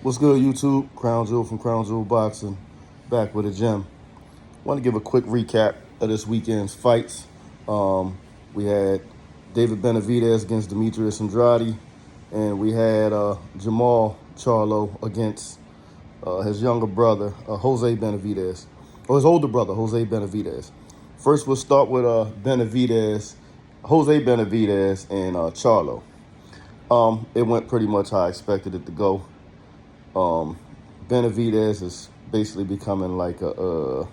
What's good, YouTube? Crown Jewel from Crown Jewel Boxing, back with a gem. Want to give a quick recap of this weekend's fights. We had David Benavidez against Demetrius Andrade, and we had Jermall Charlo against his younger brother, Jose Benavidez, or his older brother, Jose Benavidez. First, we'll start with Jose Benavidez, and Charlo. It went pretty much how I expected it to go. Benavidez is basically becoming like a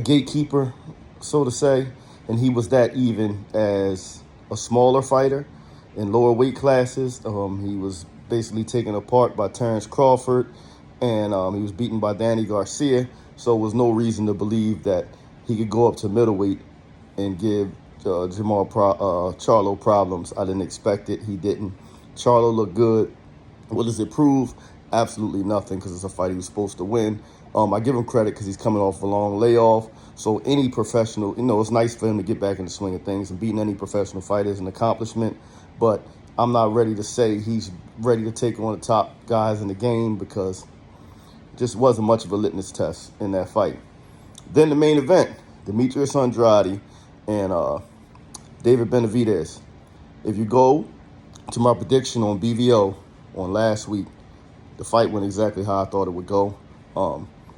gatekeeper, so to say, and he was that even as a smaller fighter in lower weight classes. He was basically taken apart by Terrence Crawford, and he was beaten by Danny Garcia, so there was no reason to believe that he could go up to middleweight and give Jermall Charlo problems. I didn't expect it. He didn't. Charlo looked good. What does it prove? Absolutely nothing, because it's a fight he was supposed to win. I give him credit because he's coming off a long layoff. So any professional, it's nice for him to get back in the swing of things, and beating any professional fighter is an accomplishment. But I'm not ready to say he's ready to take on the top guys in the game, because it just wasn't much of a litmus test in that fight. Then the main event, Demetrius Andrade and David Benavidez. If you go to my prediction on BVO on last week, the fight went exactly how I thought it would go.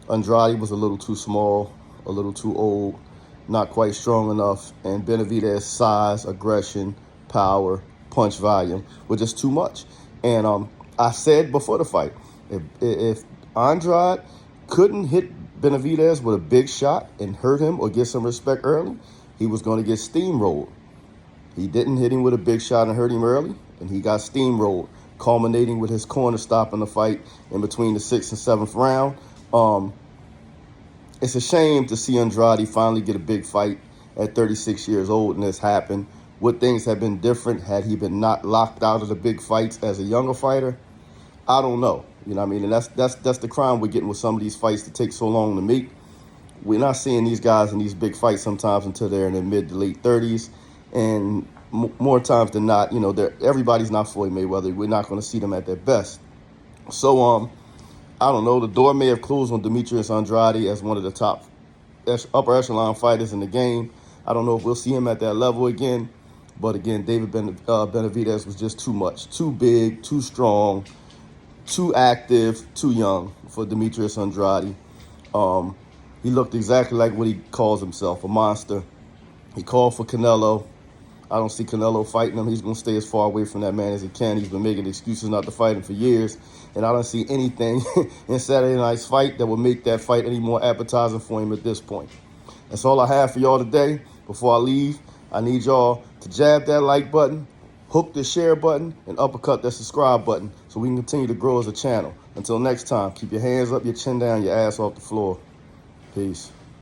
Andrade was a little too small, a little too old, not quite strong enough, and Benavidez's size, aggression, power, punch volume were just too much. And I said before the fight, if Andrade couldn't hit Benavidez with a big shot and hurt him or get some respect early, he was going to get steamrolled. He didn't hit him with a big shot and hurt him early, and he got steamrolled, culminating with his corner stopping the fight in between the 6th and 7th round. It's a shame to see Andrade finally get a big fight at 36 years old, and this happened. Would things have been different had he been not locked out of the big fights as a younger fighter? I don't know. You know what I mean? And that's the crime we're getting with some of these fights that take so long to make. We're not seeing these guys in these big fights sometimes until they're in their mid to late 30s. And more times than not, everybody's not Floyd Mayweather. We're not going to see them at their best. So, I don't know. The door may have closed on Demetrius Andrade as one of the top upper echelon fighters in the game. I don't know if we'll see him at that level again. But again, David Benavidez was just too much. Too big, too strong, too active, too young for Demetrius Andrade. He looked exactly like what he calls himself, a monster. He called for Canelo. I don't see Canelo fighting him. He's going to stay as far away from that man as he can. He's been making excuses not to fight him for years. And I don't see anything in Saturday night's fight that will make that fight any more appetizing for him at this point. That's all I have for y'all today. Before I leave, I need y'all to jab that like button, hook the share button, and uppercut that subscribe button so we can continue to grow as a channel. Until next time, keep your hands up, your chin down, your ass off the floor. Peace.